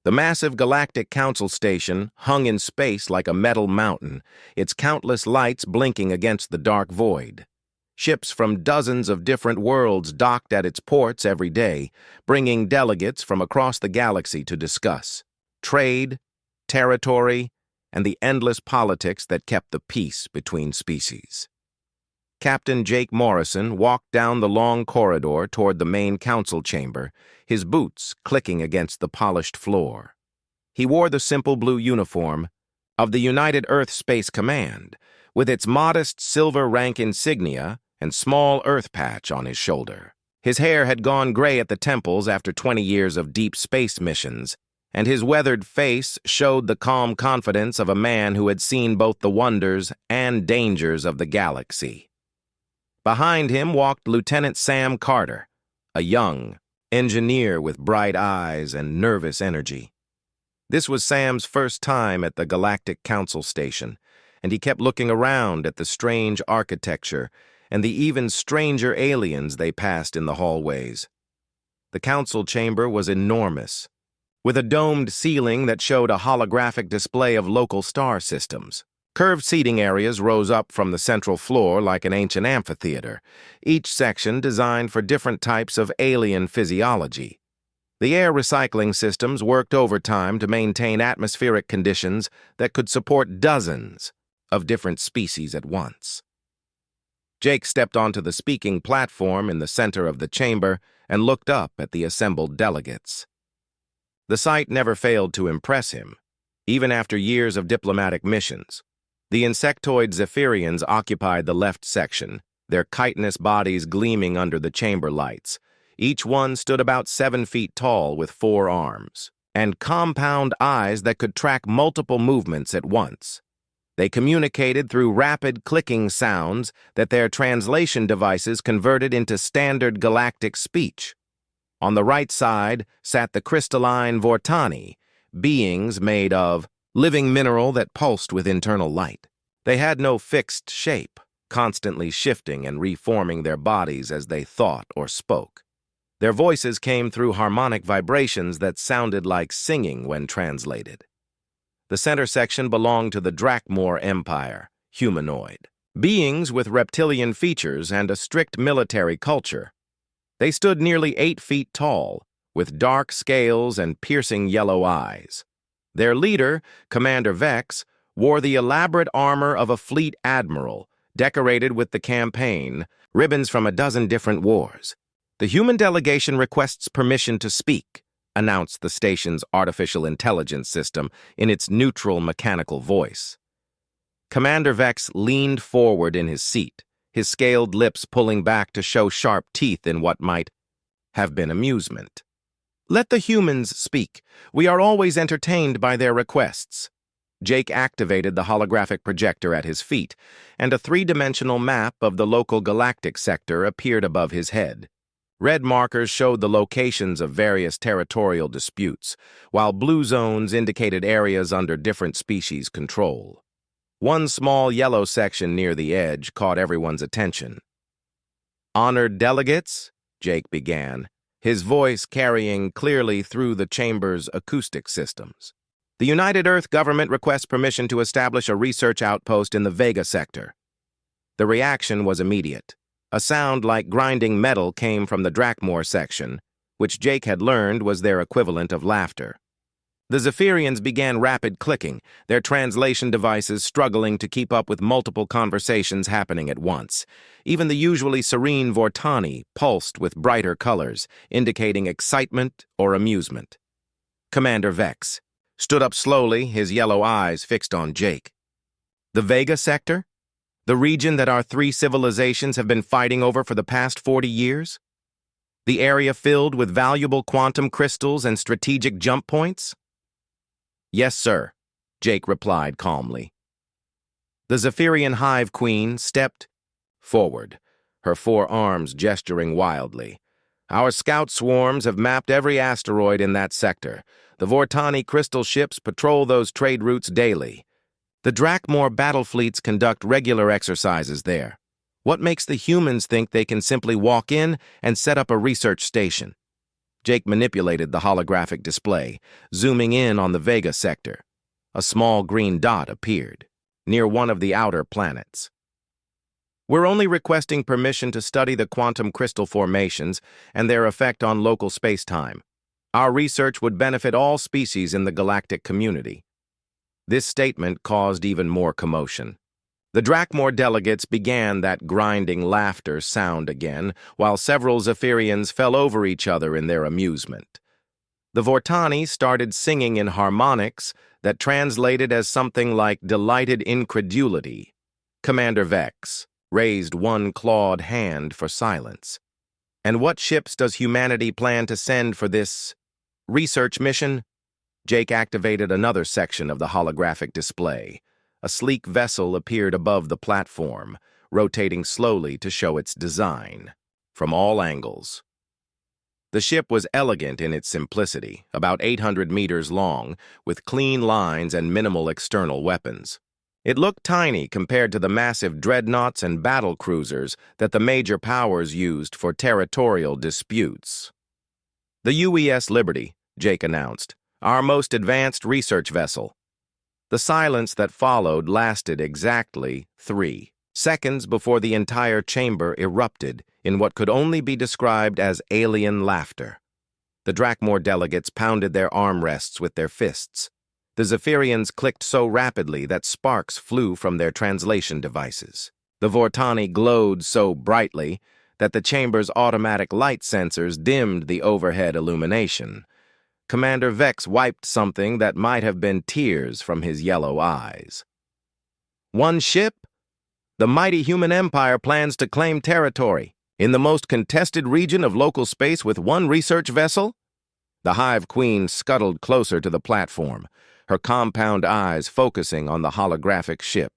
The massive Galactic Council station hung in space like a metal mountain, its countless lights blinking against the dark void. Ships from dozens of different worlds docked at its ports every day, bringing delegates from across the galaxy to discuss trade, territory, and the endless politics that kept the peace between species. Captain Jake Morrison walked down the long corridor toward the main council chamber, his boots clicking against the polished floor. He wore the simple blue uniform of the United Earth Space Command, with its modest silver rank insignia and small Earth patch on his shoulder. His hair had gone gray at the temples after 20 years of deep space missions, and his weathered face showed the calm confidence of a man who had seen both the wonders and dangers of the galaxy. Behind him walked Lieutenant Sam Carter, a young engineer with bright eyes and nervous energy. This was Sam's first time at the Galactic Council station, and he kept looking around at the strange architecture and the even stranger aliens they passed in the hallways. The council chamber was enormous, with a domed ceiling that showed a holographic display of local star systems. Curved seating areas rose up from the central floor like an ancient amphitheater, each section designed for different types of alien physiology. The air recycling systems worked overtime to maintain atmospheric conditions that could support dozens of different species at once. Jake stepped onto the speaking platform in the center of the chamber and looked up at the assembled delegates. The sight never failed to impress him, even after years of diplomatic missions. The insectoid Zephyrians occupied the left section, their chitinous bodies gleaming under the chamber lights. Each one stood about 7 feet tall with 4 arms, and compound eyes that could track multiple movements at once. They communicated through rapid clicking sounds that their translation devices converted into standard galactic speech. On the right side sat the crystalline Vortani, beings made of living mineral that pulsed with internal light. They had no fixed shape, constantly shifting and reforming their bodies as they thought or spoke. Their voices came through harmonic vibrations that sounded like singing when translated. The center section belonged to the Drakmor Empire, humanoid. Beings with reptilian features and a strict military culture. They stood nearly 8 feet tall, with dark scales and piercing yellow eyes. Their leader, Commander Vex, wore the elaborate armor of a fleet admiral, decorated with the campaign, ribbons from a dozen different wars. "The human delegation requests permission to speak," announced the station's artificial intelligence system in its neutral mechanical voice. Commander Vex leaned forward in his seat, his scaled lips pulling back to show sharp teeth in what might have been amusement. "Let the humans speak. We are always entertained by their requests." Jake activated the holographic projector at his feet, and a 3-dimensional map of the local galactic sector appeared above his head. Red markers showed the locations of various territorial disputes, while blue zones indicated areas under different species' control. One small yellow section near the edge caught everyone's attention. "Honored delegates," Jake began, his voice carrying clearly through the chamber's acoustic systems. "The United Earth government requests permission to establish a research outpost in the Vega sector." The reaction was immediate. A sound like grinding metal came from the Drakmor section, which Jake had learned was their equivalent of laughter. The Zephyrians began rapid clicking, their translation devices struggling to keep up with multiple conversations happening at once. Even the usually serene Vortani pulsed with brighter colors, indicating excitement or amusement. Commander Vex stood up slowly, his yellow eyes fixed on Jake. "The Vega sector? The region that our 3 civilizations have been fighting over for the past 40 years? The area filled with valuable quantum crystals and strategic jump points?" "Yes, sir," Jake replied calmly. The Zephyrian Hive Queen stepped forward, her 4 arms gesturing wildly. "Our scout swarms have mapped every asteroid in that sector. The Vortani crystal ships patrol those trade routes daily. The Drakmor battle fleets conduct regular exercises there. What makes the humans think they can simply walk in and set up a research station?" Jake manipulated the holographic display, zooming in on the Vega sector. A small green dot appeared, near one of the outer planets. We're only requesting permission to study the quantum crystal formations and their effect on local space-time. Our research would benefit all species in the galactic community. This statement caused even more commotion. The Drakmor delegates began that grinding laughter sound again, while several Zephyrians fell over each other in their amusement. The Vortani started singing in harmonics that translated as something like delighted incredulity. Commander Vex raised one clawed hand for silence. And what ships does humanity plan to send for this research mission? Jake activated another section of the holographic display. A sleek vessel appeared above the platform, rotating slowly to show its design, from all angles. The ship was elegant in its simplicity, about 800 meters long, with clean lines and minimal external weapons. It looked tiny compared to the massive dreadnoughts and battle cruisers that the major powers used for territorial disputes. The UES Liberty, Jake announced, our most advanced research vessel. The silence that followed lasted exactly 3 seconds before the entire chamber erupted in what could only be described as alien laughter. The Drakmor delegates pounded their armrests with their fists. The Zephyrians clicked so rapidly that sparks flew from their translation devices. The Vortani glowed so brightly that the chamber's automatic light sensors dimmed the overhead illumination. Commander Vex wiped something that might have been tears from his yellow eyes. One ship? The mighty human empire plans to claim territory in the most contested region of local space with one research vessel? The Hive Queen scuttled closer to the platform, her compound eyes focusing on the holographic ship.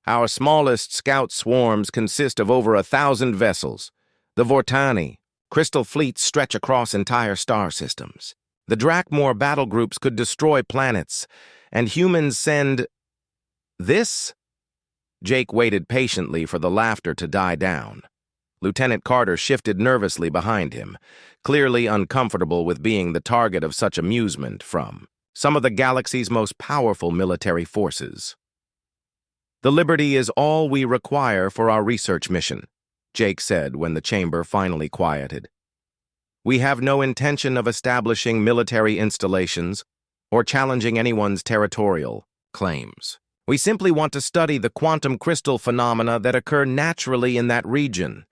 Our smallest scout swarms consist of over 1,000 vessels. The Vortani, crystal fleets stretch across entire star systems. The Drakmor battle groups could destroy planets, and humans send... This? Jake waited patiently for the laughter to die down. Lieutenant Carter shifted nervously behind him, clearly uncomfortable with being the target of such amusement from some of the galaxy's most powerful military forces. The Liberty is all we require for our research mission, Jake said when the chamber finally quieted. We have no intention of establishing military installations or challenging anyone's territorial claims. We simply want to study the quantum crystal phenomena that occur naturally in that region.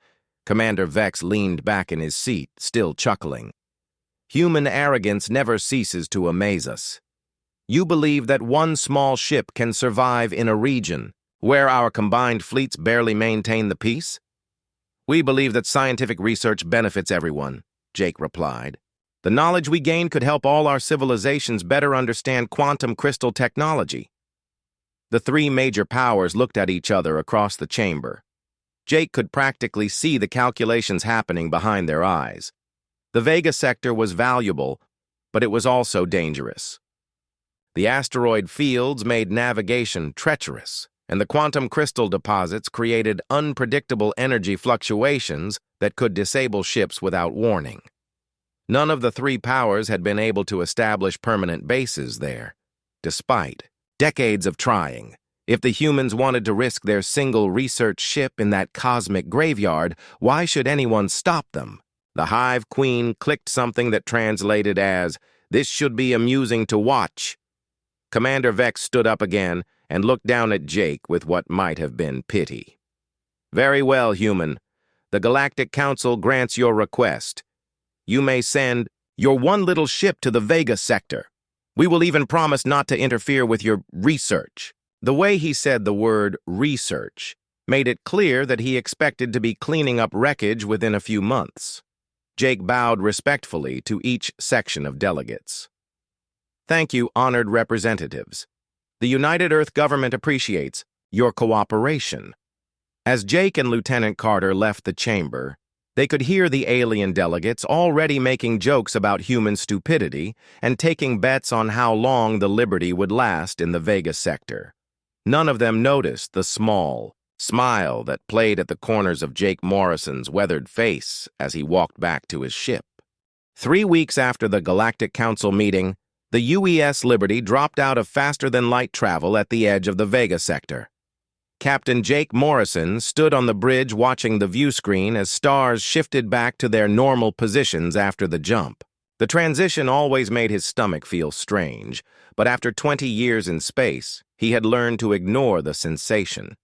Commander Vex leaned back in his seat, still chuckling. Human arrogance never ceases to amaze us. You believe that one small ship can survive in a region where our combined fleets barely maintain the peace? We believe that scientific research benefits everyone, Jake replied. The knowledge we gain could help all our civilizations better understand quantum crystal technology. The 3 major powers looked at each other across the chamber. Jake could practically see the calculations happening behind their eyes. The Vega sector was valuable, but it was also dangerous. The asteroid fields made navigation treacherous, and the quantum crystal deposits created unpredictable energy fluctuations that could disable ships without warning. None of the 3 powers had been able to establish permanent bases there, despite decades of trying. If the humans wanted to risk their single research ship in that cosmic graveyard, why should anyone stop them? The Hive Queen clicked something that translated as, "This should be amusing to watch." Commander Vex stood up again and looked down at Jake with what might have been pity. Very well, human. The Galactic Council grants your request. You may send your one little ship to the Vega sector. We will even promise not to interfere with your research. The way he said the word research made it clear that he expected to be cleaning up wreckage within a few months. Jake bowed respectfully to each section of delegates. Thank you, honored representatives. The United Earth government appreciates your cooperation. As Jake and Lieutenant Carter left the chamber, they could hear the alien delegates already making jokes about human stupidity and taking bets on how long the Liberty would last in the Vega sector. None of them noticed the small smile that played at the corners of Jake Morrison's weathered face as he walked back to his ship. 3 weeks after the Galactic Council meeting, the UES Liberty dropped out of faster-than-light travel at the edge of the Vega sector. Captain Jake Morrison stood on the bridge watching the view screen as stars shifted back to their normal positions after the jump. The transition always made his stomach feel strange, but after 20 years in space, he had learned to ignore the sensation.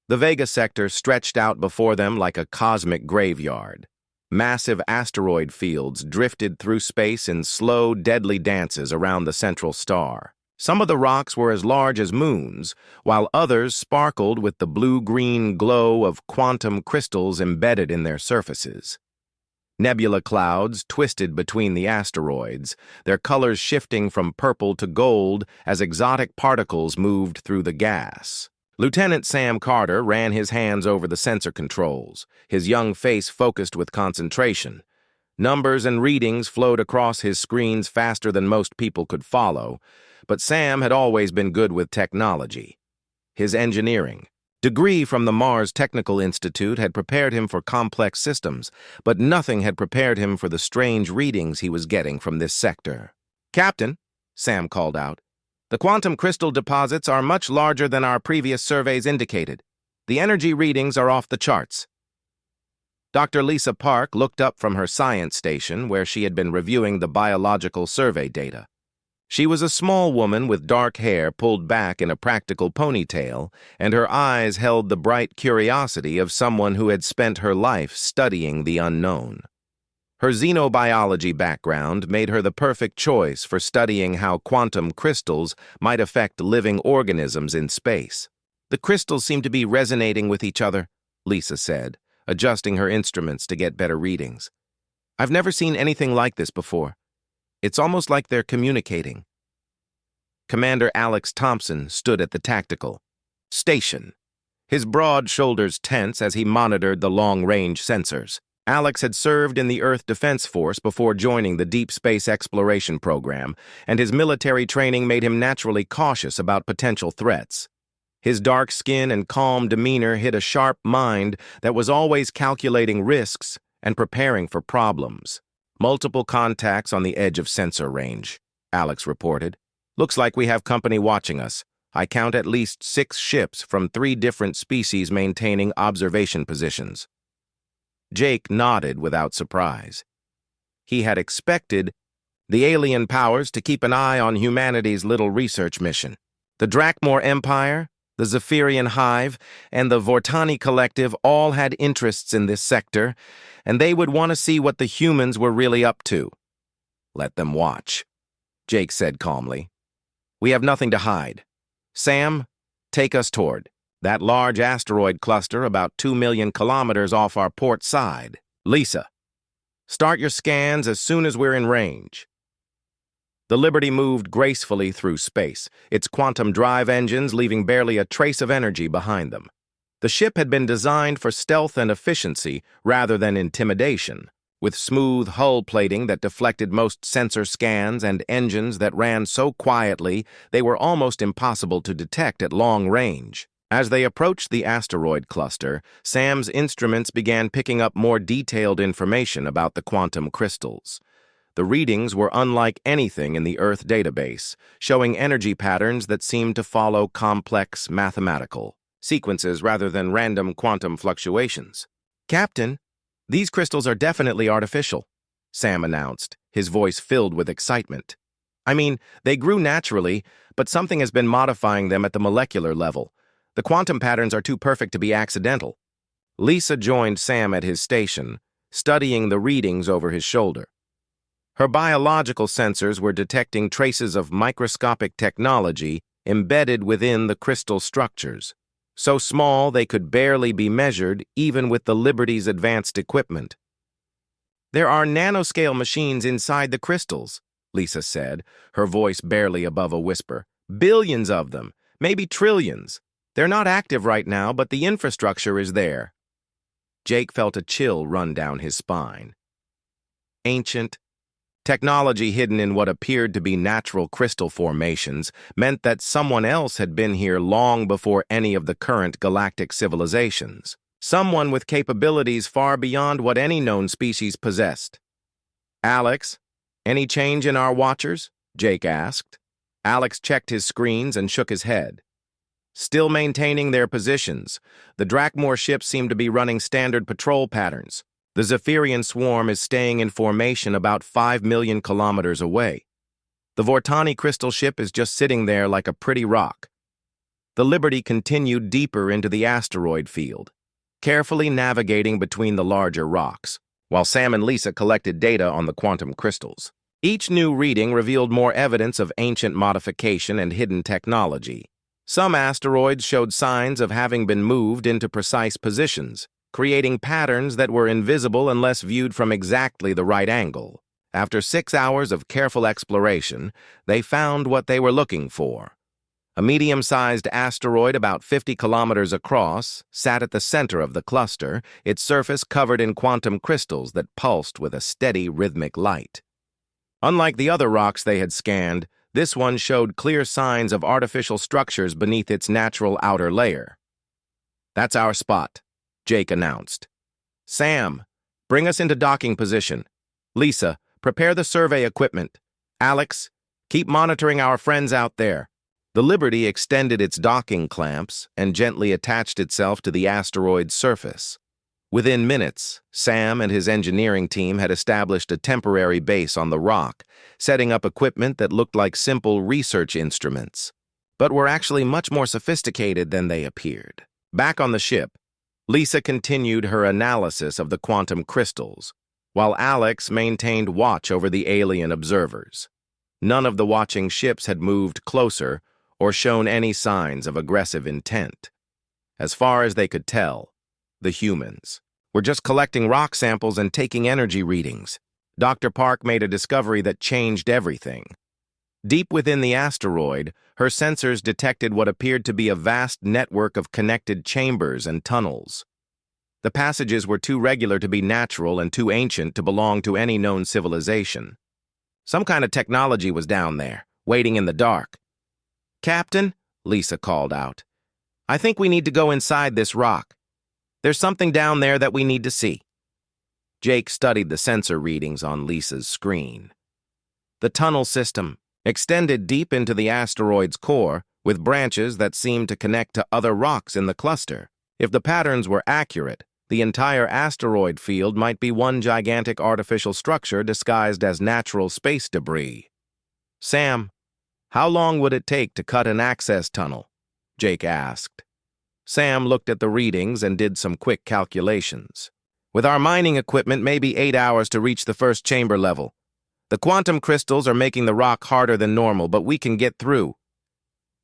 The Vega sector stretched out before them like a cosmic graveyard. Massive asteroid fields drifted through space in slow, deadly dances around the central star. Some of the rocks were as large as moons, while others sparkled with the blue-green glow of quantum crystals embedded in their surfaces. Nebula clouds twisted between the asteroids, their colors shifting from purple to gold as exotic particles moved through the gas. Lieutenant Sam Carter ran his hands over the sensor controls, his young face focused with concentration. Numbers and readings flowed across his screens faster than most people could follow, but Sam had always been good with technology. His engineering degree from the Mars Technical Institute had prepared him for complex systems, but nothing had prepared him for the strange readings he was getting from this sector. "Captain," Sam called out, "the quantum crystal deposits are much larger than our previous surveys indicated. The energy readings are off the charts." Dr. Lisa Park looked up from her science station where she had been reviewing the biological survey data. She was a small woman with dark hair pulled back in a practical ponytail, and her eyes held the bright curiosity of someone who had spent her life studying the unknown. Her xenobiology background made her the perfect choice for studying how quantum crystals might affect living organisms in space. "The crystals seem to be resonating with each other," Lisa said, adjusting her instruments to get better readings. "I've never seen anything like this before. It's almost like they're communicating." Commander Alex Thompson stood at the tactical station, his broad shoulders tense as he monitored the long-range sensors. Alex had served in the Earth Defense Force before joining the Deep Space Exploration Program, and his military training made him naturally cautious about potential threats. His dark skin and calm demeanor hid a sharp mind that was always calculating risks and preparing for problems. "Multiple contacts on the edge of sensor range," Alex reported. "Looks like we have company watching us. I count at least 6 ships from 3 different species maintaining observation positions." Jake nodded without surprise. He had expected the alien powers to keep an eye on humanity's little research mission. The Drakmor Empire, the Zephyrian Hive, and the Vortani Collective all had interests in this sector, and they would want to see what the humans were really up to. "Let them watch," Jake said calmly. "We have nothing to hide. Sam, take us toward that large asteroid cluster about 2 million kilometers off our port side. Lisa, start your scans as soon as we're in range." The Liberty moved gracefully through space, its quantum drive engines leaving barely a trace of energy behind them. The ship had been designed for stealth and efficiency rather than intimidation, with smooth hull plating that deflected most sensor scans and engines that ran so quietly they were almost impossible to detect at long range. As they approached the asteroid cluster, Sam's instruments began picking up more detailed information about the quantum crystals. The readings were unlike anything in the Earth database, showing energy patterns that seemed to follow complex mathematical sequences rather than random quantum fluctuations. "Captain, these crystals are definitely artificial," Sam announced, his voice filled with excitement. "I mean, they grew naturally, but something has been modifying them at the molecular level. The quantum patterns are too perfect to be accidental." Lisa joined Sam at his station, studying the readings over his shoulder. Her biological sensors were detecting traces of microscopic technology embedded within the crystal structures, so small they could barely be measured even with the Liberty's advanced equipment. "There are nanoscale machines inside the crystals," Lisa said, her voice barely above a whisper. "Billions of them, maybe trillions. They're not active right now, but the infrastructure is there." Jake felt a chill run down his spine. Ancient technology hidden in what appeared to be natural crystal formations meant that someone else had been here long before any of the current galactic civilizations. Someone with capabilities far beyond what any known species possessed. Alex, any change in our watchers? Jake asked. Alex checked his screens and shook his head. Still maintaining their positions, the Drakmor ships seem to be running standard patrol patterns. The Zephyrian swarm is staying in formation about 5 million kilometers away. The Vortani crystal ship is just sitting there like a pretty rock. The Liberty continued deeper into the asteroid field, carefully navigating between the larger rocks, while Sam and Lisa collected data on the quantum crystals. Each new reading revealed more evidence of ancient modification and hidden technology. Some asteroids showed signs of having been moved into precise positions, creating patterns that were invisible unless viewed from exactly the right angle. After 6 hours of careful exploration, they found what they were looking for. A medium-sized asteroid about 50 kilometers across sat at the center of the cluster, its surface covered in quantum crystals that pulsed with a steady, rhythmic light. Unlike the other rocks they had scanned, this one showed clear signs of artificial structures beneath its natural outer layer. "That's our spot," Jake announced. "Sam, bring us into docking position. Lisa, prepare the survey equipment. Alex, keep monitoring our friends out there." The Liberty extended its docking clamps and gently attached itself to the asteroid's surface. Within minutes, Sam and his engineering team had established a temporary base on the rock, setting up equipment that looked like simple research instruments, but were actually much more sophisticated than they appeared. Back on the ship, Lisa continued her analysis of the quantum crystals, while Alex maintained watch over the alien observers. None of the watching ships had moved closer or shown any signs of aggressive intent. As far as they could tell, the humans were just collecting rock samples and taking energy readings. Dr. Park made a discovery that changed everything. Deep within the asteroid, her sensors detected what appeared to be a vast network of connected chambers and tunnels. The passages were too regular to be natural and too ancient to belong to any known civilization. Some kind of technology was down there, waiting in the dark. "Captain," Lisa called out, "I think we need to go inside this rock. There's something down there that we need to see." Jake studied the sensor readings on Lisa's screen. The tunnel system extended deep into the asteroid's core, with branches that seemed to connect to other rocks in the cluster. If the patterns were accurate, the entire asteroid field might be one gigantic artificial structure disguised as natural space debris. "Sam, how long would it take to cut an access tunnel?" Jake asked. Sam looked at the readings and did some quick calculations. "With our mining equipment, maybe 8 hours to reach the first chamber level. The quantum crystals are making the rock harder than normal, but we can get through."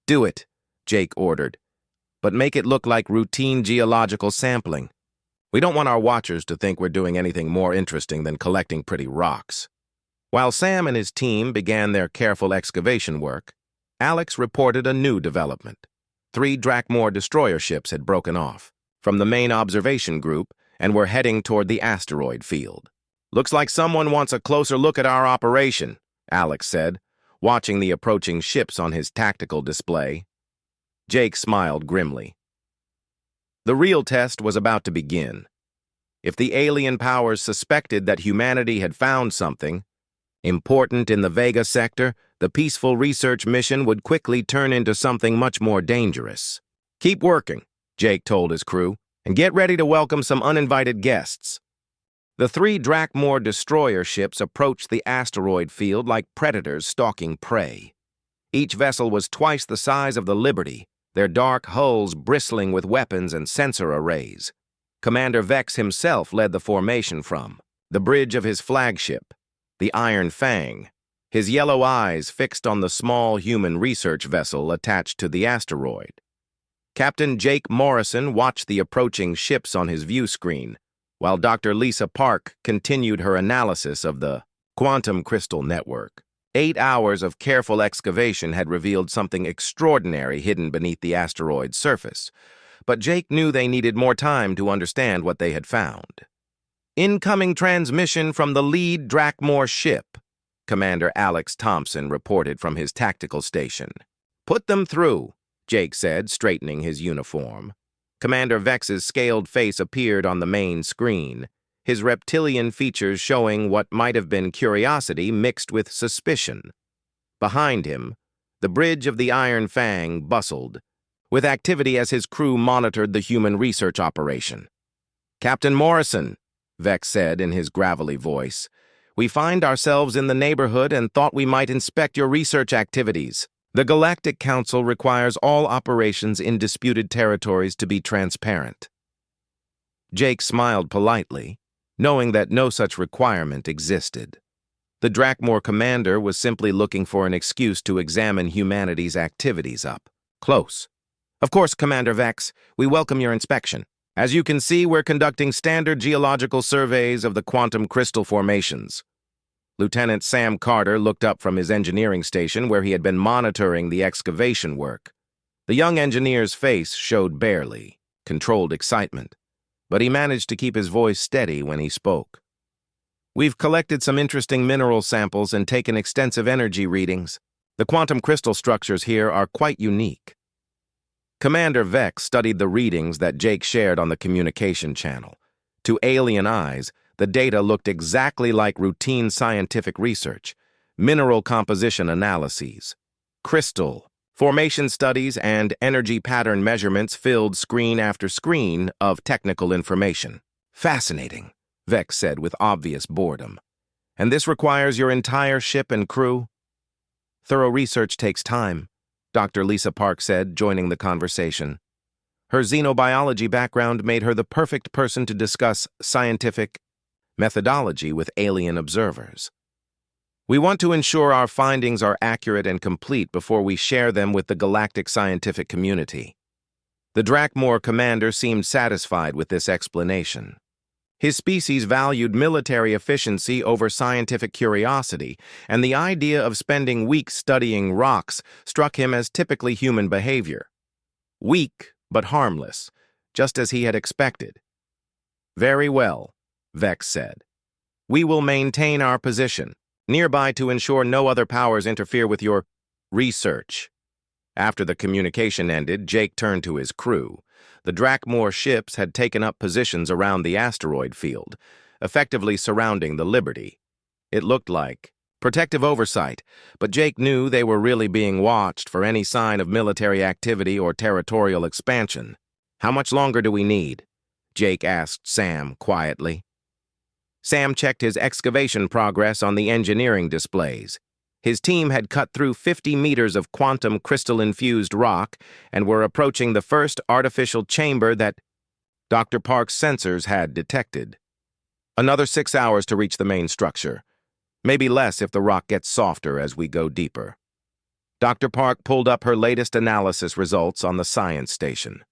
"Do it," Jake ordered, "but make it look like routine geological sampling. We don't want our watchers to think we're doing anything more interesting than collecting pretty rocks." While Sam and his team began their careful excavation work, Alex reported a new development. 3 Drakmor destroyer ships had broken off from the main observation group and were heading toward the asteroid field. "Looks like someone wants a closer look at our operation," Alex said, watching the approaching ships on his tactical display. Jake smiled grimly. The real test was about to begin. If the alien powers suspected that humanity had found something important in the Vega sector, the peaceful research mission would quickly turn into something much more dangerous. "Keep working," Jake told his crew, "and get ready to welcome some uninvited guests." The 3 Drakmor destroyer ships approached the asteroid field like predators stalking prey. Each vessel was twice the size of the Liberty, their dark hulls bristling with weapons and sensor arrays. Commander Vex himself led the formation from the bridge of his flagship, the Iron Fang, his yellow eyes fixed on the small human research vessel attached to the asteroid. Captain Jake Morrison watched the approaching ships on his view screen, while Dr. Lisa Park continued her analysis of the quantum crystal network. 8 hours of careful excavation had revealed something extraordinary hidden beneath the asteroid's surface, but Jake knew they needed more time to understand what they had found. "Incoming transmission from the lead Drakmor ship," Commander Alex Thompson reported from his tactical station. "Put them through," Jake said, straightening his uniform. Commander Vex's scaled face appeared on the main screen, his reptilian features showing what might have been curiosity mixed with suspicion. Behind him, the bridge of the Iron Fang bustled, with activity as his crew monitored the human research operation. "Captain Morrison," Vex said in his gravelly voice, "we find ourselves in the neighborhood and thought we might inspect your research activities. The Galactic Council requires all operations in disputed territories to be transparent." Jake smiled politely, knowing that no such requirement existed. The Drakmor commander was simply looking for an excuse to examine humanity's activities up close. "Of course, Commander Vex, we welcome your inspection. As you can see, we're conducting standard geological surveys of the quantum crystal formations." Lieutenant Sam Carter looked up from his engineering station where he had been monitoring the excavation work. The young engineer's face showed barely controlled excitement, but he managed to keep his voice steady when he spoke. "We've collected some interesting mineral samples and taken extensive energy readings. The quantum crystal structures here are quite unique." Commander Vex studied the readings that Jake shared on the communication channel. To alien eyes, the data looked exactly like routine scientific research, mineral composition analyses. Crystal, formation studies, and energy pattern measurements filled screen after screen of technical information. "Fascinating," Vex said with obvious boredom. "And this requires your entire ship and crew?" "Thorough research takes time," Dr. Lisa Park said, joining the conversation. Her xenobiology background made her the perfect person to discuss scientific methodology with alien observers. "We want to ensure our findings are accurate and complete before we share them with the galactic scientific community." The Drakmor commander seemed satisfied with this explanation. His species valued military efficiency over scientific curiosity, and the idea of spending weeks studying rocks struck him as typically human behavior. Weak, but harmless, just as he had expected. "Very well," Vex said. "We will maintain our position nearby to ensure no other powers interfere with your research." After the communication ended, Jake turned to his crew. The Drakmor ships had taken up positions around the asteroid field, effectively surrounding the Liberty. It looked like protective oversight, but Jake knew they were really being watched for any sign of military activity or territorial expansion. "How much longer do we need?" Jake asked Sam quietly. Sam checked his excavation progress on the engineering displays. His team had cut through 50 meters of quantum crystal-infused rock and were approaching the first artificial chamber that Dr. Park's sensors had detected. "Another 6 hours to reach the main structure. Maybe less if the rock gets softer as we go deeper." Dr. Park pulled up her latest analysis results on the science station.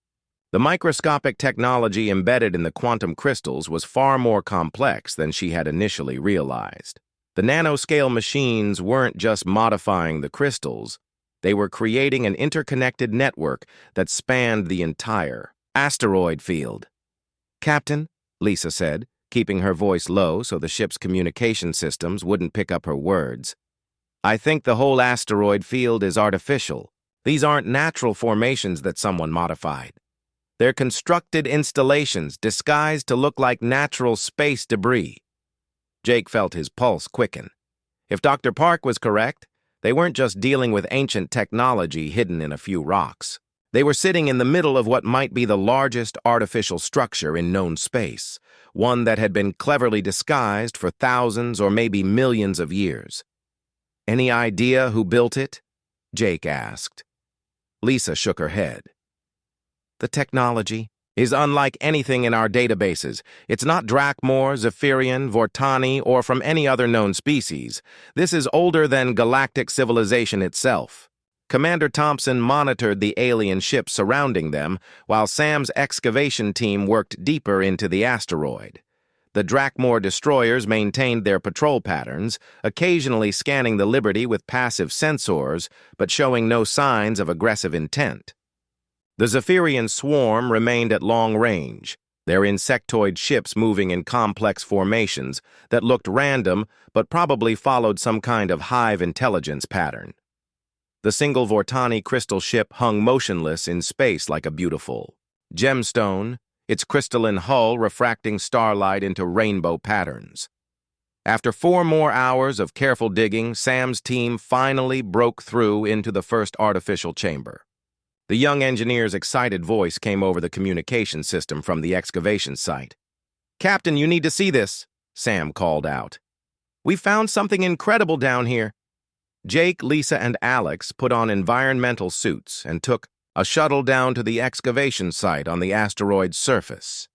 The microscopic technology embedded in the quantum crystals was far more complex than she had initially realized. The nanoscale machines weren't just modifying the crystals, they were creating an interconnected network that spanned the entire asteroid field. "Captain," Lisa said, keeping her voice low so the ship's communication systems wouldn't pick up her words, "I think the whole asteroid field is artificial. These aren't natural formations that someone modified. They're constructed installations disguised to look like natural space debris." Jake felt his pulse quicken. If Dr. Park was correct, they weren't just dealing with ancient technology hidden in a few rocks. They were sitting in the middle of what might be the largest artificial structure in known space, one that had been cleverly disguised for thousands or maybe millions of years. "Any idea who built it?" Jake asked. Lisa shook her head. "The technology is unlike anything in our databases. It's not Drakmor, Zephyrian, Vortani, or from any other known species. This is older than galactic civilization itself." Commander Thompson monitored the alien ships surrounding them, while Sam's excavation team worked deeper into the asteroid. The Drakmor destroyers maintained their patrol patterns, occasionally scanning the Liberty with passive sensors, but showing no signs of aggressive intent. The Zephyrian swarm remained at long range, their insectoid ships moving in complex formations that looked random but probably followed some kind of hive intelligence pattern. The single Vortani crystal ship hung motionless in space like a beautiful gemstone, its crystalline hull refracting starlight into rainbow patterns. After 4 more hours of careful digging, Sam's team finally broke through into the first artificial chamber. The young engineer's excited voice came over the communication system from the excavation site. "Captain, you need to see this," Sam called out. "We found something incredible down here." Jake, Lisa, and Alex put on environmental suits and took a shuttle down to the excavation site on the asteroid's surface.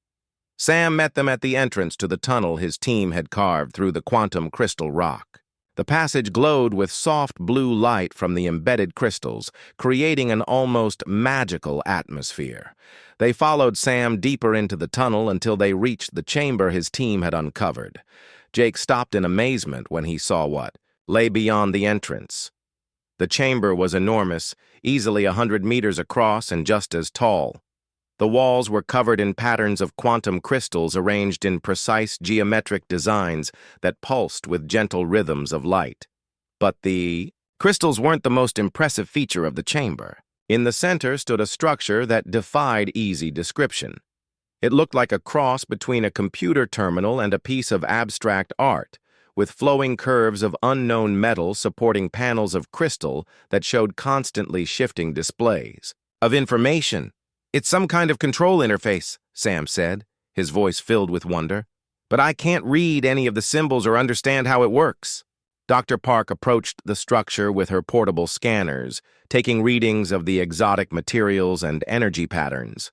Sam met them at the entrance to the tunnel his team had carved through the quantum crystal rock. The passage glowed with soft blue light from the embedded crystals, creating an almost magical atmosphere. They followed Sam deeper into the tunnel until they reached the chamber his team had uncovered. Jake stopped in amazement when he saw what lay beyond the entrance. The chamber was enormous, easily 100 meters across and just as tall. The walls were covered in patterns of quantum crystals arranged in precise geometric designs that pulsed with gentle rhythms of light. But the crystals weren't the most impressive feature of the chamber. In the center stood a structure that defied easy description. It looked like a cross between a computer terminal and a piece of abstract art, with flowing curves of unknown metal supporting panels of crystal that showed constantly shifting displays of information. "It's some kind of control interface," Sam said, his voice filled with wonder. "But I can't read any of the symbols or understand how it works." Dr. Park approached the structure with her portable scanners, taking readings of the exotic materials and energy patterns.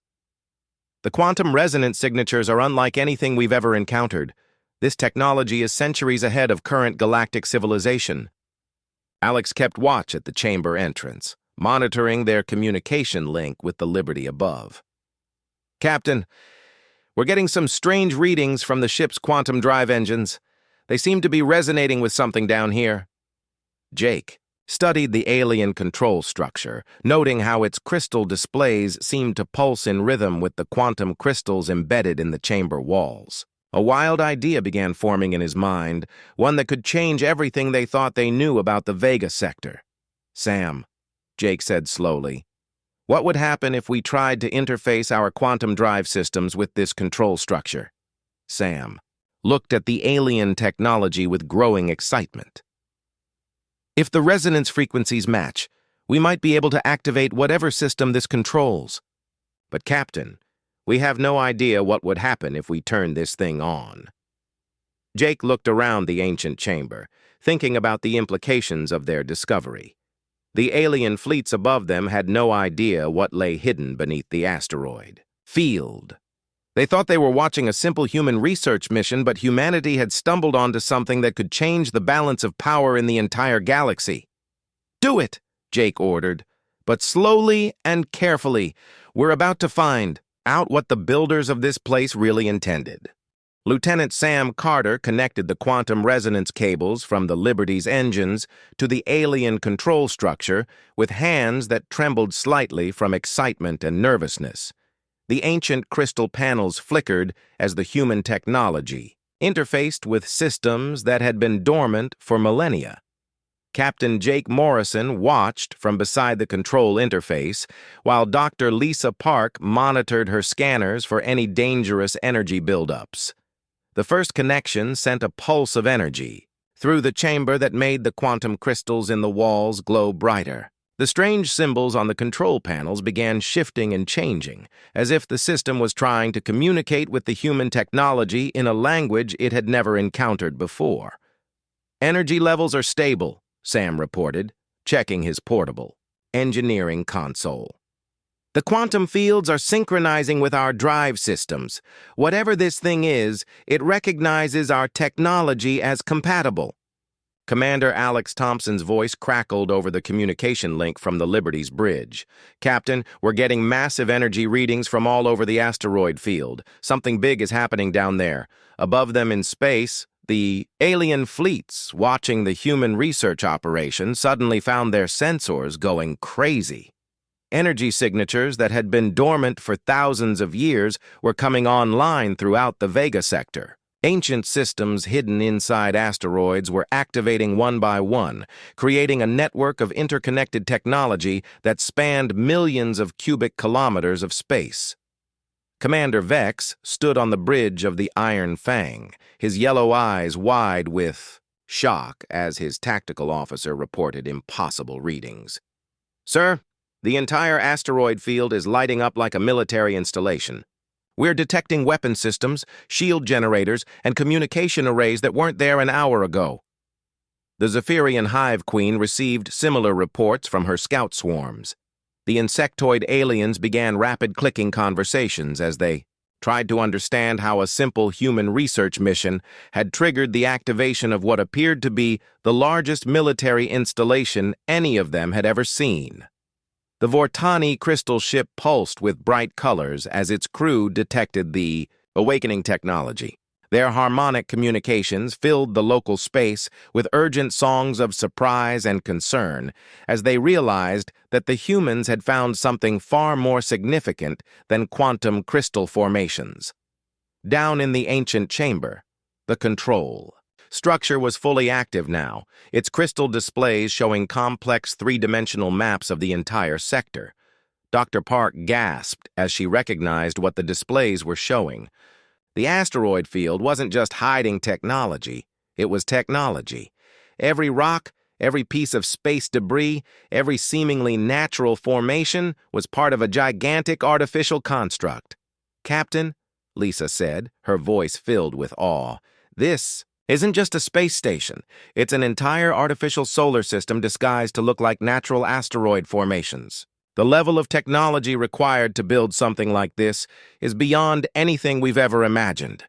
"The quantum resonance signatures are unlike anything we've ever encountered. This technology is centuries ahead of current galactic civilization." Alex kept watch at the chamber entrance, monitoring their communication link with the Liberty above. "Captain, we're getting some strange readings from the ship's quantum drive engines. They seem to be resonating with something down here." Jake studied the alien control structure, noting how its crystal displays seemed to pulse in rhythm with the quantum crystals embedded in the chamber walls. A wild idea began forming in his mind, one that could change everything they thought they knew about the Vega sector. "Sam," Jake said slowly, "what would happen if we tried to interface our quantum drive systems with this control structure?" Sam looked at the alien technology with growing excitement. "If the resonance frequencies match, we might be able to activate whatever system this controls. But, Captain, we have no idea what would happen if we turned this thing on." Jake looked around the ancient chamber, thinking about the implications of their discovery. The alien fleets above them had no idea what lay hidden beneath the asteroid field. They thought they were watching a simple human research mission, but humanity had stumbled onto something that could change the balance of power in the entire galaxy. "Do it," Jake ordered, "but slowly and carefully. We're about to find out what the builders of this place really intended." Lieutenant Sam Carter connected the quantum resonance cables from the Liberty's engines to the alien control structure with hands that trembled slightly from excitement and nervousness. The ancient crystal panels flickered as the human technology interfaced with systems that had been dormant for millennia. Captain Jake Morrison watched from beside the control interface, while Dr. Lisa Park monitored her scanners for any dangerous energy buildups. The first connection sent a pulse of energy through the chamber that made the quantum crystals in the walls glow brighter. The strange symbols on the control panels began shifting and changing, as if the system was trying to communicate with the human technology in a language it had never encountered before. "Energy levels are stable," Sam reported, checking his portable engineering console. "The quantum fields are synchronizing with our drive systems. Whatever this thing is, it recognizes our technology as compatible." Commander Alex Thompson's voice crackled over the communication link from the Liberty's bridge. "Captain, we're getting massive energy readings from all over the asteroid field. Something big is happening down there. Above them in space, the alien fleets watching the human research operation suddenly found their sensors going crazy. Energy signatures that had been dormant for thousands of years were coming online throughout the Vega sector. Ancient systems hidden inside asteroids were activating one by one, creating a network of interconnected technology that spanned millions of cubic kilometers of space." Commander Vex stood on the bridge of the Iron Fang, his yellow eyes wide with shock as his tactical officer reported impossible readings. "Sir, the entire asteroid field is lighting up like a military installation. We're detecting weapon systems, shield generators, and communication arrays that weren't there an hour ago." The Zephyrian Hive Queen received similar reports from her scout swarms. The insectoid aliens began rapid clicking conversations as they tried to understand how a simple human research mission had triggered the activation of what appeared to be the largest military installation any of them had ever seen. The Vortani crystal ship pulsed with bright colors as its crew detected the awakening technology. Their harmonic communications filled the local space with urgent songs of surprise and concern as they realized that the humans had found something far more significant than quantum crystal formations. Down in the ancient chamber, the control structure was fully active now, its crystal displays showing complex three-dimensional maps of the entire sector. Dr. Park gasped as she recognized what the displays were showing. The asteroid field wasn't just hiding technology, it was technology. Every rock, every piece of space debris, every seemingly natural formation was part of a gigantic artificial construct. "Captain," Lisa said, her voice filled with awe, "this isn't just a space station. It's an entire artificial solar system disguised to look like natural asteroid formations. The level of technology required to build something like this is beyond anything we've ever imagined."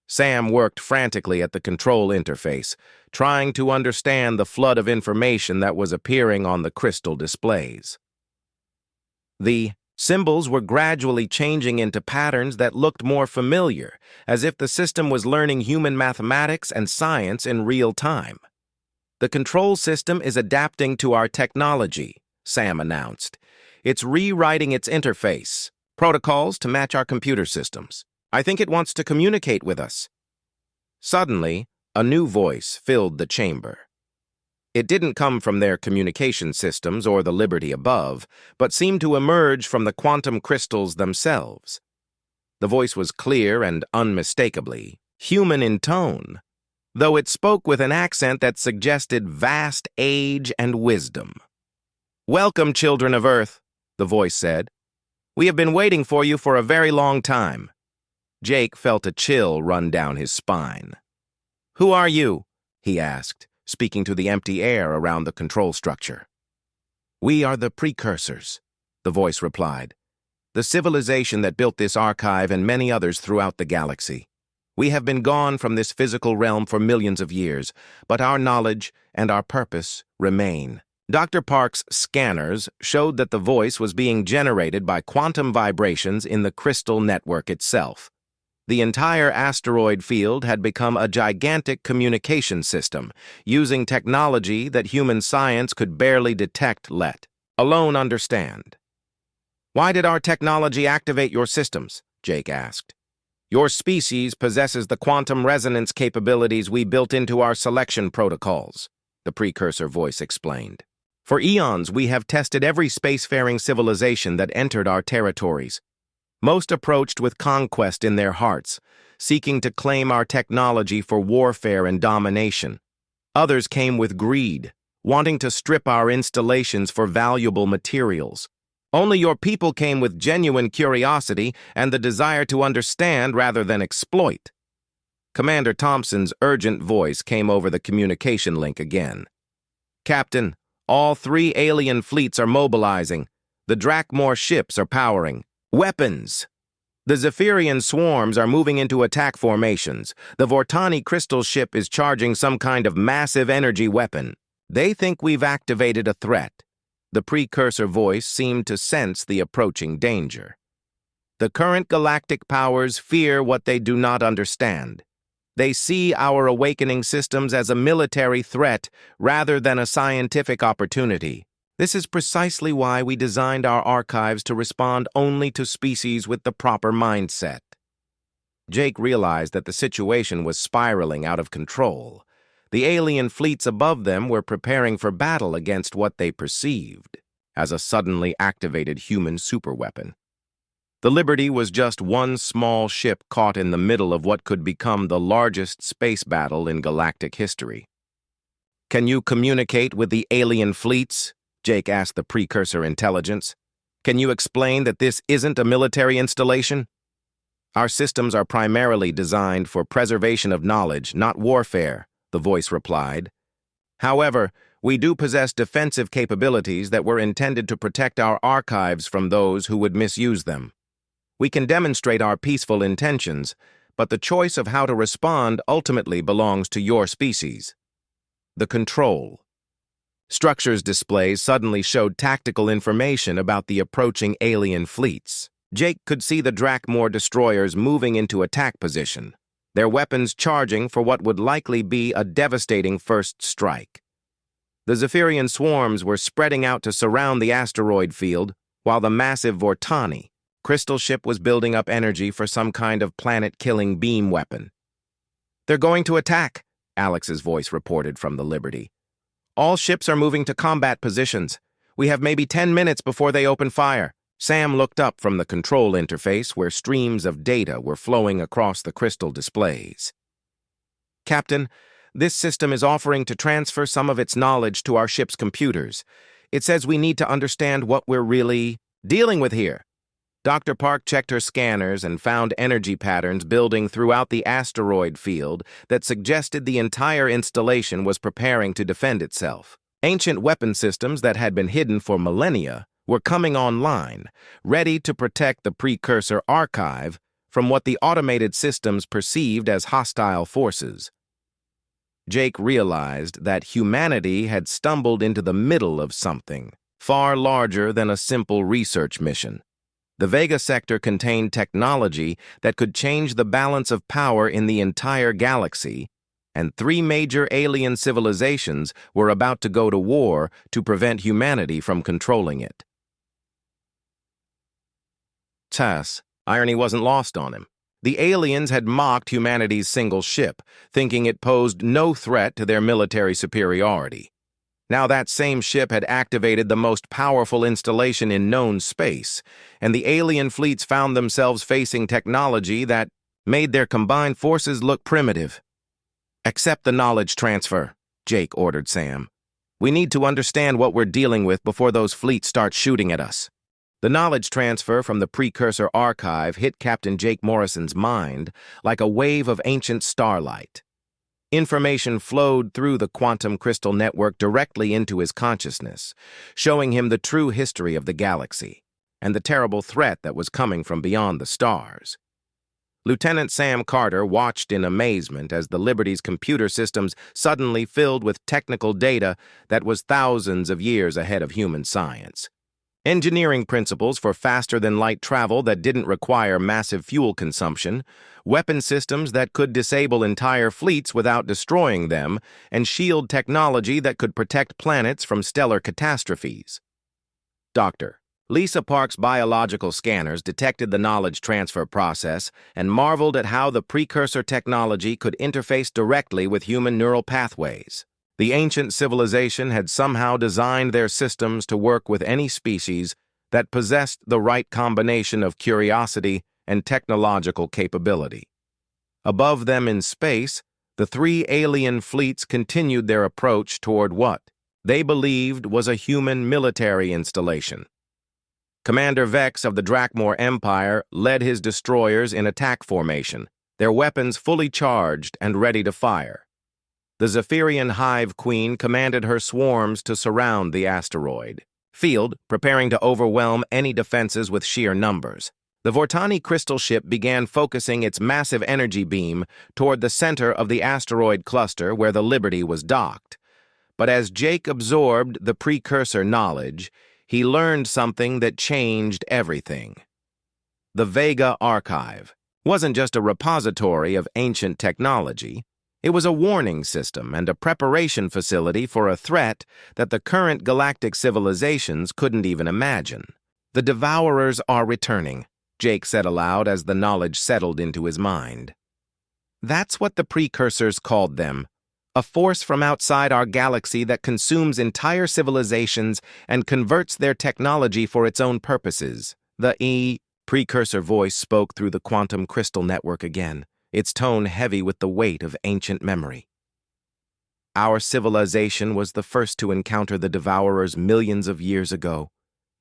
Sam worked frantically at the control interface, trying to understand the flood of information that was appearing on the crystal displays. The symbols were gradually changing into patterns that looked more familiar, as if the system was learning human mathematics and science in real time. "The control system is adapting to our technology," Sam announced. "It's rewriting its interface, protocols to match our computer systems. I think it wants to communicate with us." Suddenly, a new voice filled the chamber. It didn't come from their communication systems or the Liberty above, but seemed to emerge from the quantum crystals themselves. The voice was clear and unmistakably human in tone, though it spoke with an accent that suggested vast age and wisdom. "Welcome, children of Earth," the voice said. "We have been waiting for you for a very long time." Jake felt a chill run down his spine. "Who are you?" he asked, speaking to the empty air around the control structure. "We are the Precursors," the voice replied. "The civilization that built this archive and many others throughout the galaxy. We have been gone from this physical realm for millions of years, but our knowledge and our purpose remain." Dr. Park's scanners showed that the voice was being generated by quantum vibrations in the crystal network itself. The entire asteroid field had become a gigantic communication system, using technology that human science could barely detect, let alone understand. "Why did our technology activate your systems?" Jake asked. "Your species possesses the quantum resonance capabilities we built into our selection protocols," the precursor voice explained. "For eons, we have tested every spacefaring civilization that entered our territories. Most approached with conquest in their hearts, seeking to claim our technology for warfare and domination. Others came with greed, wanting to strip our installations for valuable materials. Only your people came with genuine curiosity and the desire to understand rather than exploit." Commander Thompson's urgent voice came over the communication link again. "Captain, all 3 alien fleets are mobilizing. The Drakmor ships are powering. Weapons! The Zephyrian swarms are moving into attack formations. The Vortani crystal ship is charging some kind of massive energy weapon. They think we've activated a threat." The precursor voice seemed to sense the approaching danger. "The current galactic powers fear what they do not understand. They see our awakening systems as a military threat rather than a scientific opportunity. This is precisely why we designed our archives to respond only to species with the proper mindset." Jake realized that the situation was spiraling out of control. The alien fleets above them were preparing for battle against what they perceived as a suddenly activated human superweapon. The Liberty was just one small ship caught in the middle of what could become the largest space battle in galactic history. "Can you communicate with the alien fleets?" Jake asked the precursor intelligence. "Can you explain that this isn't a military installation?" "Our systems are primarily designed for preservation of knowledge, not warfare," the voice replied. "However, we do possess defensive capabilities that were intended to protect our archives from those who would misuse them. We can demonstrate our peaceful intentions, but the choice of how to respond ultimately belongs to your species." The control. Structures displays suddenly showed tactical information about the approaching alien fleets. Jake could see the Drakmor destroyers moving into attack position, their weapons charging for what would likely be a devastating first strike. The Zephyrian swarms were spreading out to surround the asteroid field, while the massive Vortani crystal ship was building up energy for some kind of planet-killing beam weapon. "They're going to attack," Alex's voice reported from the Liberty. "All ships are moving to combat positions. We have maybe 10 minutes before they open fire." Sam looked up from the control interface where streams of data were flowing across the crystal displays. "Captain, this system is offering to transfer some of its knowledge to our ship's computers. It says we need to understand what we're really dealing with here." Dr. Park checked her scanners and found energy patterns building throughout the asteroid field that suggested the entire installation was preparing to defend itself. Ancient weapon systems that had been hidden for millennia were coming online, ready to protect the precursor archive from what the automated systems perceived as hostile forces. Jake realized that humanity had stumbled into the middle of something far larger than a simple research mission. The Vega sector contained technology that could change the balance of power in the entire galaxy, and 3 major alien civilizations were about to go to war to prevent humanity from controlling it. Irony wasn't lost on him. The aliens had mocked humanity's single ship, thinking it posed no threat to their military superiority. Now that same ship had activated the most powerful installation in known space, and the alien fleets found themselves facing technology that made their combined forces look primitive. "Accept the knowledge transfer," Jake ordered Sam. "We need to understand what we're dealing with before those fleets start shooting at us." The knowledge transfer from the precursor archive hit Captain Jake Morrison's mind like a wave of ancient starlight. Information flowed through the quantum crystal network directly into his consciousness, showing him the true history of the galaxy and the terrible threat that was coming from beyond the stars. Lieutenant Sam Carter watched in amazement as the Liberty's computer systems suddenly filled with technical data that was thousands of years ahead of human science. Engineering principles for faster-than-light travel that didn't require massive fuel consumption, weapon systems that could disable entire fleets without destroying them, and shield technology that could protect planets from stellar catastrophes. Dr. Lisa Park's biological scanners detected the knowledge transfer process and marveled at how the precursor technology could interface directly with human neural pathways. The ancient civilization had somehow designed their systems to work with any species that possessed the right combination of curiosity and technological capability. Above them in space, the 3 alien fleets continued their approach toward what they believed was a human military installation. Commander Vex of the Drakmor Empire led his destroyers in attack formation, their weapons fully charged and ready to fire. The Zephyrian Hive Queen commanded her swarms to surround the asteroid field, preparing to overwhelm any defenses with sheer numbers. The Vortani crystal ship began focusing its massive energy beam toward the center of the asteroid cluster where the Liberty was docked. But as Jake absorbed the precursor knowledge, he learned something that changed everything. The Vega Archive wasn't just a repository of ancient technology. It was a warning system and a preparation facility for a threat that the current galactic civilizations couldn't even imagine. "The Devourers are returning," Jake said aloud as the knowledge settled into his mind. "That's what the precursors called them, a force from outside our galaxy that consumes entire civilizations and converts their technology for its own purposes. The Precursor voice spoke through the quantum crystal network again, its tone heavy with the weight of ancient memory. Our civilization was the first to encounter the Devourers millions of years ago.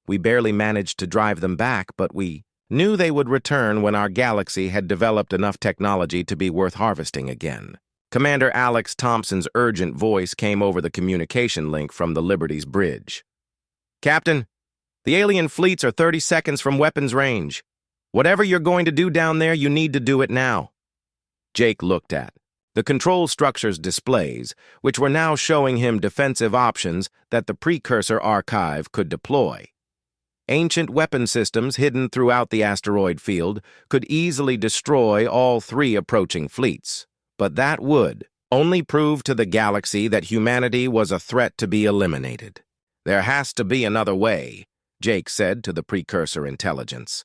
We barely managed to drive them back, but we knew they would return when our galaxy had developed enough technology to be worth harvesting again. Commander Alex Thompson's urgent voice came over the communication link from the Liberty's bridge. "Captain, the alien fleets are 30 seconds from weapons range. Whatever you're going to do down there, you need to do it now." Jake looked at the control structure's displays, which were now showing him defensive options that the Precursor archive could deploy. Ancient weapon systems hidden throughout the asteroid field could easily destroy all three approaching fleets, but that would only prove to the galaxy that humanity was a threat to be eliminated. "There has to be another way," Jake said to the Precursor intelligence.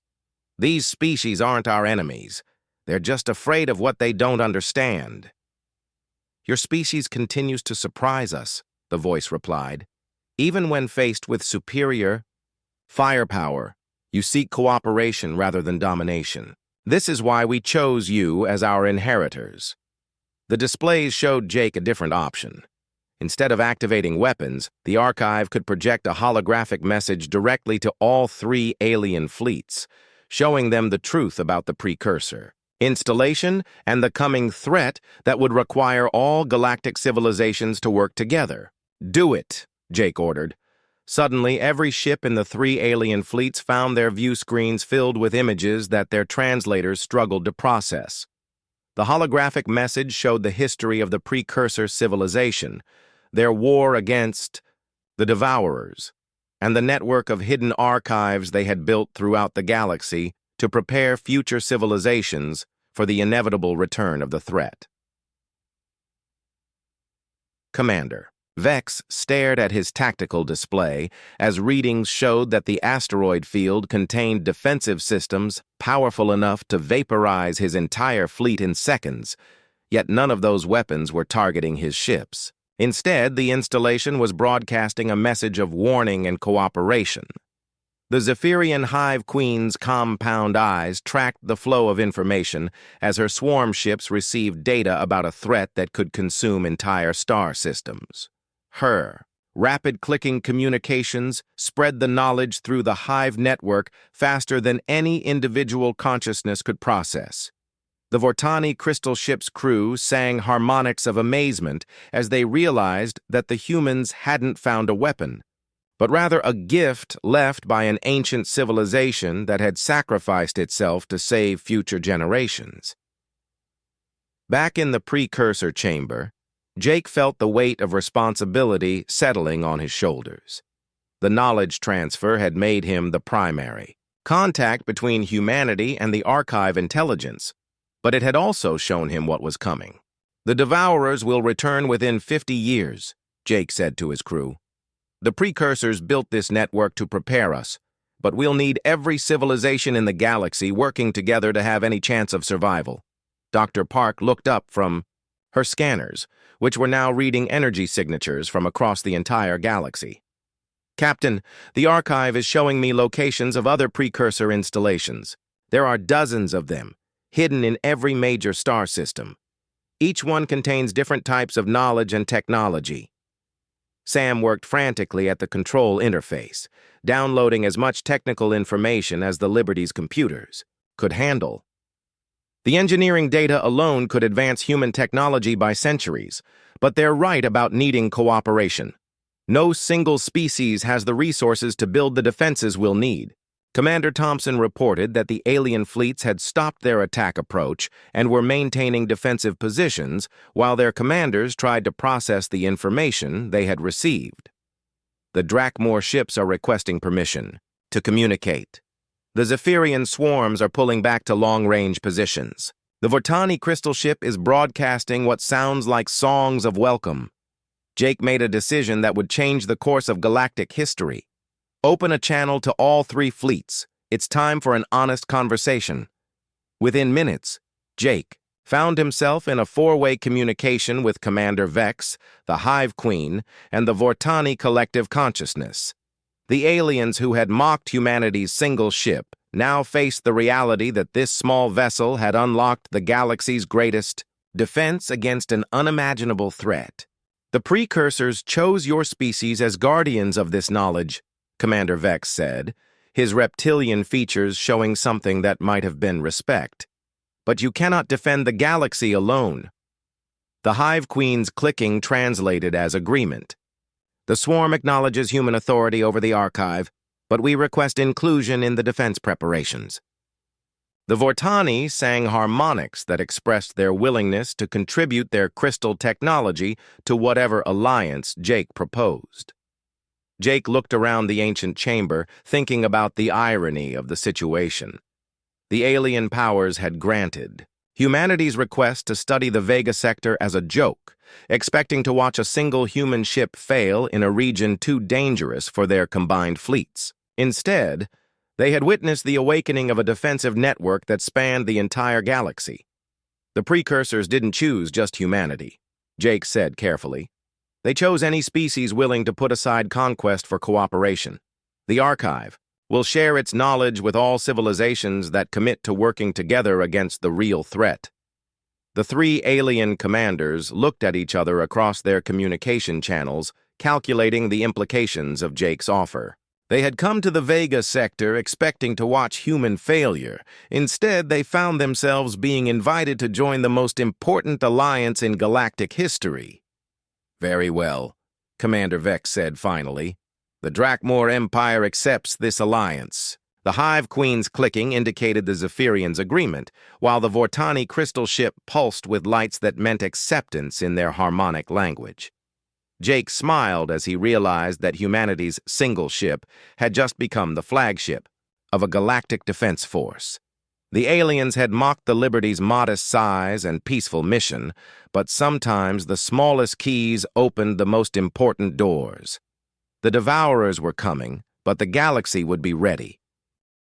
"These species aren't our enemies. They're just afraid of what they don't understand." "Your species continues to surprise us," the voice replied. "Even when faced with superior firepower, you seek cooperation rather than domination. This is why we chose you as our inheritors." The displays showed Jake a different option. Instead of activating weapons, the archive could project a holographic message directly to all three alien fleets, showing them the truth about the Precursor installation and the coming threat that would require all galactic civilizations to work together. "Do it," Jake ordered. Suddenly, every ship in the three alien fleets found their view screens filled with images that their translators struggled to process. The holographic message showed the history of the Precursor civilization, their war against the Devourers, and the network of hidden archives they had built throughout the galaxy to prepare future civilizations for the inevitable return of the threat. Commander Vex stared at his tactical display as readings showed that the asteroid field contained defensive systems powerful enough to vaporize his entire fleet in seconds, yet none of those weapons were targeting his ships. Instead, the installation was broadcasting a message of warning and cooperation. The Zephyrian Hive Queen's compound eyes tracked the flow of information as her swarm ships received data about a threat that could consume entire star systems. Her rapid-clicking communications spread the knowledge through the Hive network faster than any individual consciousness could process. The Vortani crystal ship's crew sang harmonics of amazement as they realized that the humans hadn't found a weapon, but rather a gift left by an ancient civilization that had sacrificed itself to save future generations. Back in the Precursor chamber, Jake felt the weight of responsibility settling on his shoulders. The knowledge transfer had made him the primary contact between humanity and the archive intelligence, but it had also shown him what was coming. "The Devourers will return within 50 years, Jake said to his crew. "The Precursors built this network to prepare us, but we'll need every civilization in the galaxy working together to have any chance of survival." Dr. Park looked up from her scanners, which were now reading energy signatures from across the entire galaxy. "Captain, the archive is showing me locations of other Precursor installations. There are dozens of them, hidden in every major star system. Each one contains different types of knowledge and technology." Sam worked frantically at the control interface, downloading as much technical information as the Liberty's computers could handle. The engineering data alone could advance human technology by centuries, but they're right about needing cooperation. No single species has the resources to build the defenses we'll need. Commander Thompson reported that the alien fleets had stopped their attack approach and were maintaining defensive positions while their commanders tried to process the information they had received. "The Drakmor ships are requesting permission to communicate. The Zephyrian swarms are pulling back to long-range positions. The Vortani crystal ship is broadcasting what sounds like songs of welcome." Jake made a decision that would change the course of galactic history. "Open a channel to all three fleets. It's time for an honest conversation." Within minutes, Jake found himself in a four-way communication with Commander Vex, the Hive Queen, and the Vortani collective consciousness. The aliens who had mocked humanity's single ship now faced the reality that this small vessel had unlocked the galaxy's greatest defense against an unimaginable threat. The precursors chose your species as guardians of this knowledge, Commander Vex said, his reptilian features showing something that might have been respect. But you cannot defend the galaxy alone. The Hive Queen's clicking translated as agreement. The swarm acknowledges human authority over the archive, but we request inclusion in the defense preparations. The Vortani sang harmonics that expressed their willingness to contribute their crystal technology to whatever alliance Jake proposed. Jake looked around the ancient chamber, thinking about the irony of the situation. The alien powers had granted humanity's request to study the Vega sector as a joke, expecting to watch a single human ship fail in a region too dangerous for their combined fleets. Instead, they had witnessed the awakening of a defensive network that spanned the entire galaxy. The precursors didn't choose just humanity, Jake said carefully. They chose any species willing to put aside conquest for cooperation. The archive will share its knowledge with all civilizations that commit to working together against the real threat. The three alien commanders looked at each other across their communication channels, calculating the implications of Jake's offer. They had come to the Vega sector expecting to watch human failure. Instead, they found themselves being invited to join the most important alliance in galactic history. Very well, Commander Vex said finally. The Drakmor Empire accepts this alliance. The Hive Queen's clicking indicated the Zephyrians' agreement, while the Vortani crystal ship pulsed with lights that meant acceptance in their harmonic language. Jake smiled as he realized that humanity's single ship had just become the flagship of a galactic defense force. The aliens had mocked the Liberty's modest size and peaceful mission, but sometimes the smallest keys opened the most important doors. The Devourers were coming, but the galaxy would be ready.